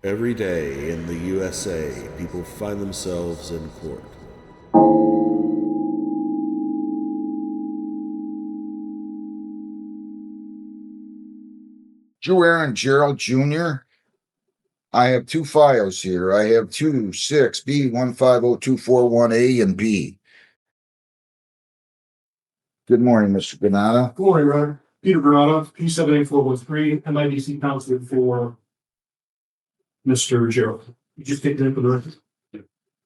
Every day in the USA, people find themselves in court. Drew Aaron Gerald Jr. I have two files here. I have 26B150241A and B. Good morning, Mr. Granata. Good morning, Ron. Peter Granata, P78413, MIDC counselor for Mr. Gerald. You just take the name for the record.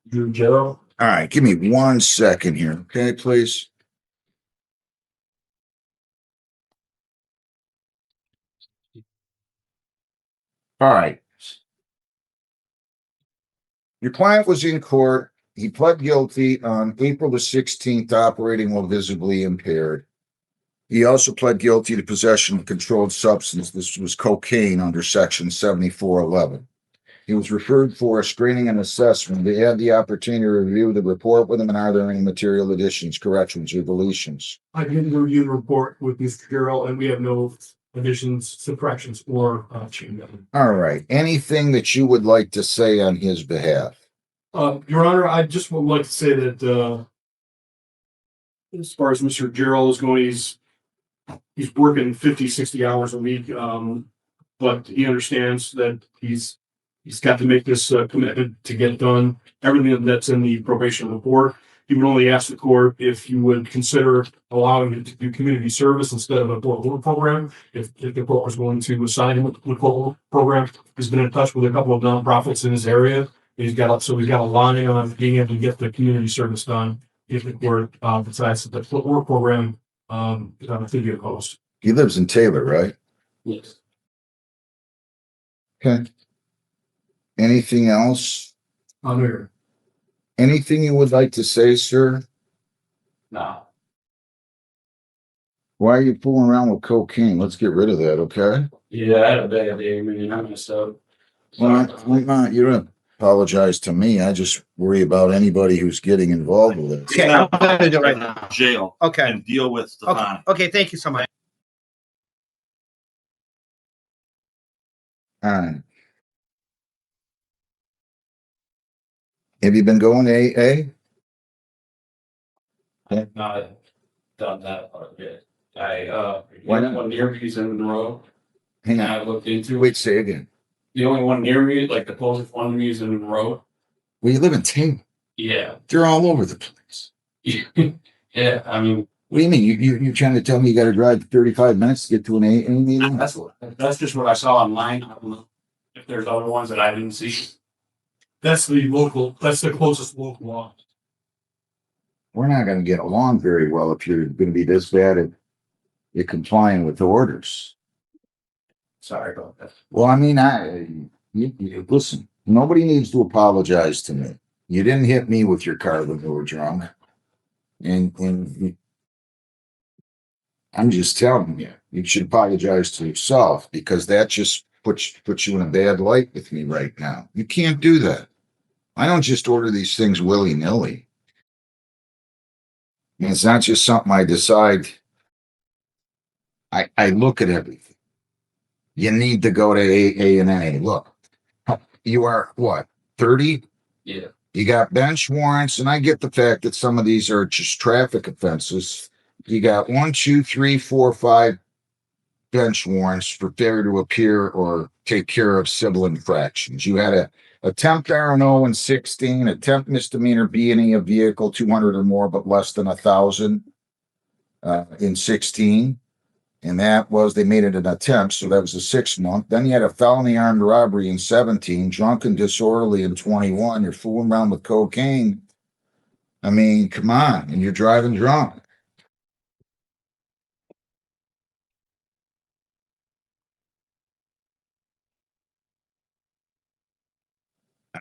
Drew Gerald. All right, give me 1 second here, okay, please. All right. Your client was in court. He pled guilty on April the 16th, operating while visibly impaired. He also pled guilty to possession of controlled substance. This was cocaine under Section 7411. He was referred for a screening and assessment. They had the opportunity to review the report with him, and are there any material additions, corrections, or deletions? I did review the report with Mr. Gerald, and we have no additions, subtractions, or change. All right. Anything that you would like to say on his behalf? Your Honor, I just would like to say that as far as Mr. Gerald is going, he's working 50, 60 hours a week, but he understands that he's got to make this commitment to get done everything that's in the probation report. He would only ask the court if you would consider allowing him to do community service instead of a court program. If the court was going to assign him a court program, he's been in touch with a couple of nonprofits in his area. He's got a line on being able to get the community service done if the court decides that the work program is on a figure cost. He lives in Taylor, right? Yes. Okay. Anything else? Here. Anything you would like to say, sir? No. Why are you fooling around with cocaine? Let's get rid of that, okay? Yeah, I had a bad day. I mean, I messed up. Well, you don't apologize to me. I just worry about anybody who's getting involved with it. Okay, I'm gonna do it right now. Jail. Okay. And deal with Okay. Stefani. Okay. Thank you so much. All right. Have you been going to AA? I've not done that part yet. Why not? One near me is in Monroe, Hang and on. I looked into Wait, it. say again. The only one near me, like the closest one to me, is in Monroe. Well, you live in Taylor. Yeah. They're all over the place. Yeah. I mean, What do you mean? You're trying to tell me you got to drive 35 minutes to get to an AA meeting? that's just what I saw online. I don't know if there's other ones that I didn't see. That's the closest local one. We're not going to get along very well if you're going to be this bad at complying with the orders. Sorry about that. Well, I mean, listen, nobody needs to apologize to me. You didn't hit me with your car when you were drunk. And I'm just telling you, you should apologize to yourself, because that just puts you in a bad light with me right now. You can't do that. I don't just order these things willy-nilly. And it's not just something I decide. I look at everything. You need to go to AA and NA. Look, you are what, 30? Yeah. You got bench warrants, and I get the fact that some of these are just traffic offenses. You got 1, 2, 3, 4, 5 bench warrants for failure to appear or take care of civil infractions. You had a attempt R&O in 16, attempt misdemeanor B&E of vehicle 200 or more, but less than 1,000 in 16. And that was, they made it an attempt, so that was a 6-month. Then you had a felony armed robbery in 17, drunken disorderly in 21. You're fooling around with cocaine. I mean, come on, and you're driving drunk.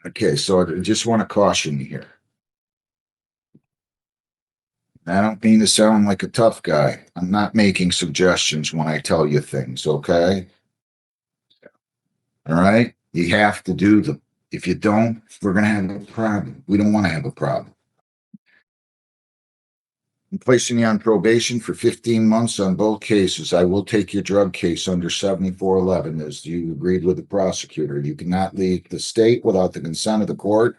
Okay, so I just want to caution you here. I don't mean to sound like a tough guy. I'm not making suggestions when I tell you things, okay? All right? You have to do them. If you don't, we're going to have a problem. We don't want to have a problem. I'm placing you on probation for 15 months on both cases. I will take your drug case under 7411 as you agreed with the prosecutor. You cannot leave the state without the consent of the court.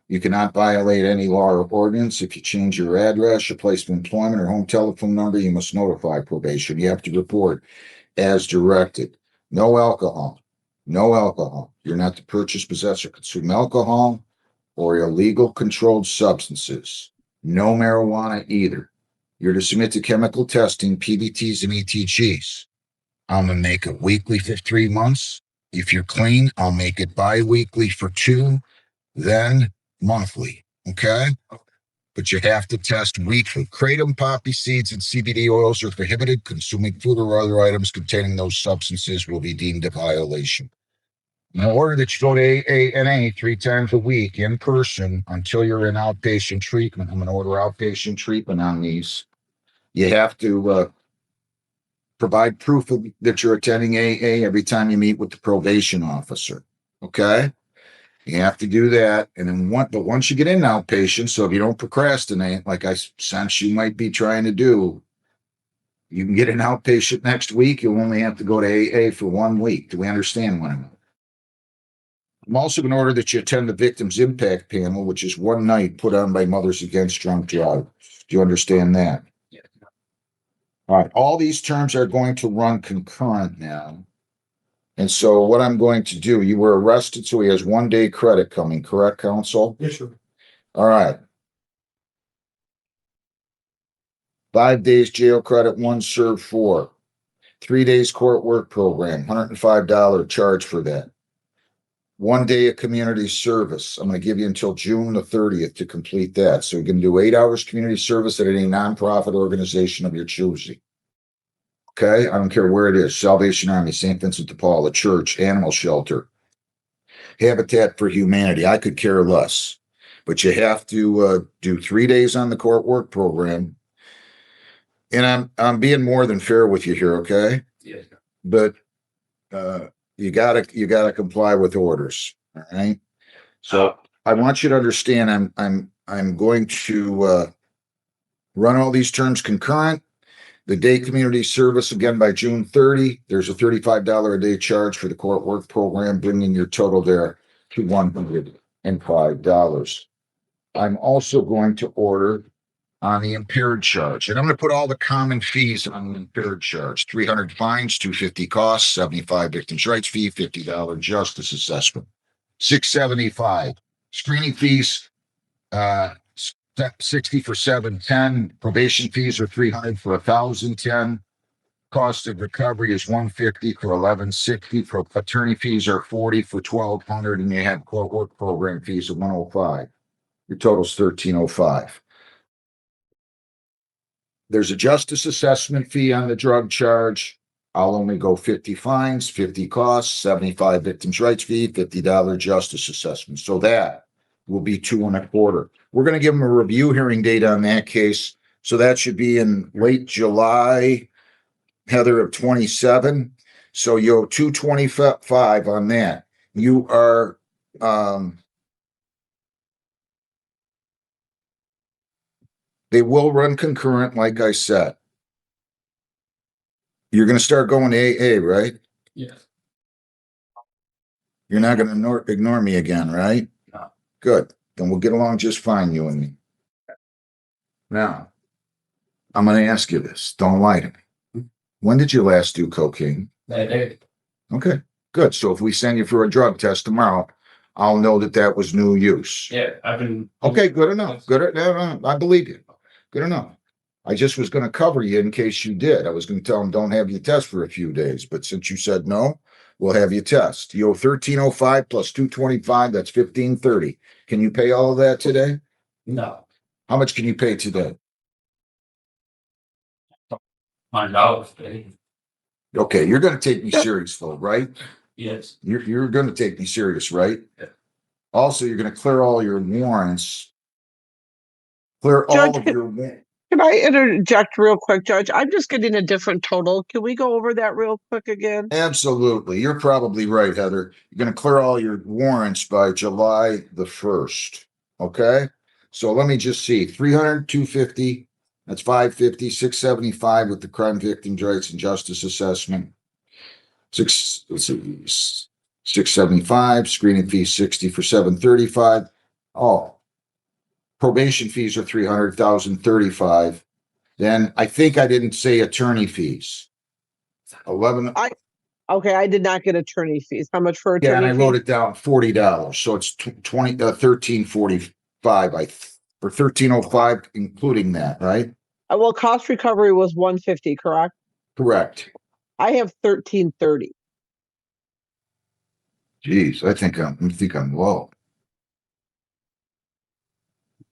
You cannot violate any law or ordinance. If you change your address, your place of employment, or home telephone number, you must notify probation. You have to report as directed. No alcohol. No alcohol. You're not to purchase, possess, or consume alcohol or illegal controlled substances. No marijuana either. You're to submit to chemical testing, PBTs and ETGs. I'm going to make it weekly for 3 months. If you're clean, I'll make it bi-weekly for 2, then monthly. Okay? But you have to test weekly. Kratom, poppy seeds, and CBD oils are prohibited. Consuming food or other items containing those substances will be deemed a violation. In order that you go to AA 3 times a week in person until you're in outpatient treatment, I'm going to order outpatient treatment on these. You have to provide proof that you're attending AA every time you meet with the probation officer. Okay? You have to do that. And then but once you get in outpatient, so if you don't procrastinate, like I sense you might be trying to do, you can get an outpatient next week. You'll only have to go to AA for 1 week. Do we understand what I mean? I'm also going to order that you attend the Victims Impact Panel, which is 1 night put on by Mothers Against Drunk Drivers. Do you understand that? Yeah. All right. All these terms are going to run concurrent now. And so what I'm going to do, you were arrested, so he has 1 day credit coming, correct, counsel? Yes, sir. All right. 5 days jail credit, 1 served 4. 3 days court work program, $105 charge for that. 1 day of community service. I'm going to give you until June the 30th to complete that. So you can do 8 hours community service at any nonprofit organization of your choosing. Okay? I don't care where it is. Salvation Army, St. Vincent de Paul, a church, animal shelter, Habitat for Humanity. I could care less. But you have to do 3 days on the court work program. And I'm being more than fair with you here, okay? Yes. But you gotta comply with orders. All right. So I want you to understand I'm going to run all these terms concurrent. The day community service again by June 30. There's a $35 a day charge for the court work program, bringing your total there to $105. I'm also going to order on the impaired charge. And I'm going to put all the common fees on the impaired charge. 300 fines, 250 costs, 75 victims' rights fee, $50 justice assessment. 675 screening fees, 60 for 710. Probation fees are 300 for 1,010. Cost of recovery is 150 for 1,160. Attorney fees are 40 for 1,200, and you had court work program fees of 105. Your total's 1,305. There's a justice assessment fee on the drug charge. I'll only go 50 fines, 50 costs, 75 victims' rights fee, $50 justice assessment. So that will be 225. We're going to give them a review hearing date on that case. So that should be in late July, Heather, of 27. So you're 225 on that. You are, they will run concurrent, like I said. You're going to start going to AA, right? Yes. You're not going to ignore me again, right? No. Good. Then we'll get along just fine, you and me. Now, I'm going to ask you this. Don't lie to me. When did you last do cocaine? That day. Okay, good. So if we send you for a drug test tomorrow, I'll know that that was new use. Yeah, I've been. Okay, good enough. No, I believe you. Good enough. I just was going to cover you in case you did. I was going to tell them don't have you test for a few days, but since you said no, we'll have you test. You owe 1,305 plus 225. That's 1,530. Can you pay all of that today? No. How much can you pay today? $100. Okay, you're going to take me serious, though, right? Yes. You're going to take me serious, right? Yeah. Also, you're going to clear all your warrants. Clear Judge, all of your warrants. Can I interject real quick, Judge? I'm just getting a different total. Can we go over that real quick again? Absolutely. You're probably right, Heather. You're going to clear all your warrants by July the 1st. Okay? So let me just see. 300, 250. That's $550, $675 with the crime victims' rights and justice assessment. Let's see, $675, screening fee $60 for $735. Oh, probation fees are $300,035. Then I think I didn't say attorney fees. 11. Okay, I did not get attorney fees. How much for Yeah, and attorney I wrote fees? it down, $40. So it's 1345, or 1305, including that, right? Well, cost recovery was 150, correct? Correct. I have 1330. Geez, I think I'm low.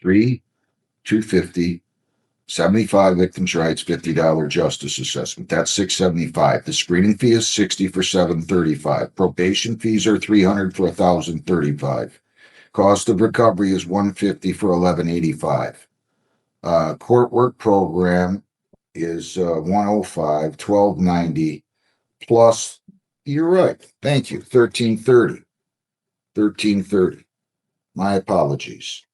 250, 75 victims' rights, $50 justice assessment. That's $675. The screening fee is $60 for $735. Probation fees are $300 for $1,035. Cost of recovery is $150 for $1,185. Court work program is $105, $1,290 plus. You're right. Thank you. $1,330. My apologies.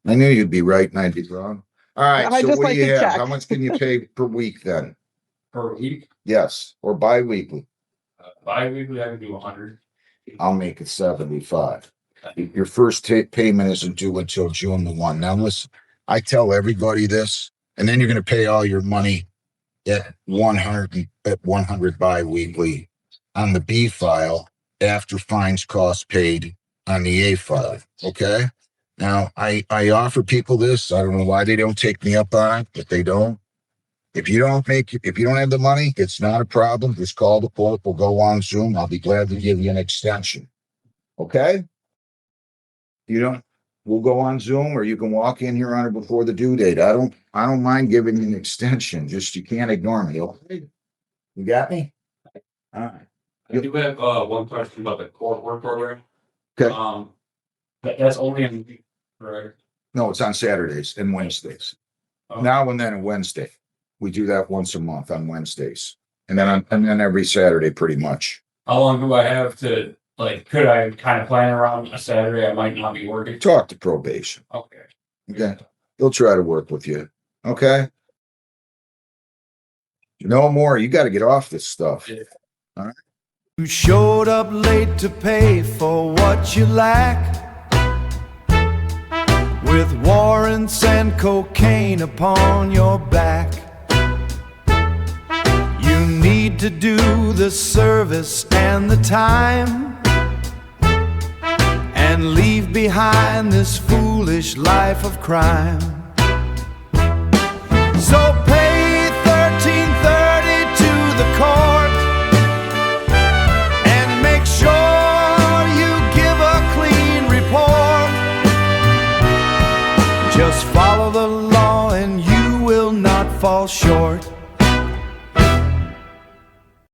I knew you'd be right and I'd be wrong. All right. I So just what do like you to have? check. How much can you pay per week then? Per week, Yes, or bi-weekly. bi-weekly, I can do 100. I'll make it 75. Your first payment isn't due until June the 1. Now listen, I tell everybody this, and then you're going to pay all your money at 100 bi-weekly on the B file after fines costs paid on the A file. Okay. Now I offer people this. I don't know why they don't take me up on it, but they don't. If you don't have the money, it's not a problem. Just call the court. We'll go on Zoom. I'll be glad to give you an extension. Okay. We'll go on Zoom, or you can walk in here on it before the due date. I don't mind giving you an extension. Just you can't ignore me. Okay. You got me? All right. I do have one question about the court work program. Okay. That's only on the week, correct? No, it's on Saturdays and Wednesdays. Oh. Now and then a Wednesday. We do that once a month on Wednesdays. And then every Saturday pretty much. How long do I have to, like, could I kind of plan around a Saturday? I might not be working. Talk to probation. Okay. Okay. They'll try to work with you. Okay. No more. You got to get off this stuff. Yeah. You showed up late to pay for what you lack, with warrants and cocaine upon your back. You need to do the service and the time, and leave behind this foolish life of crime. So pay $1330 to the court, and make sure you give a clean report. Just follow the law and you will not fall short.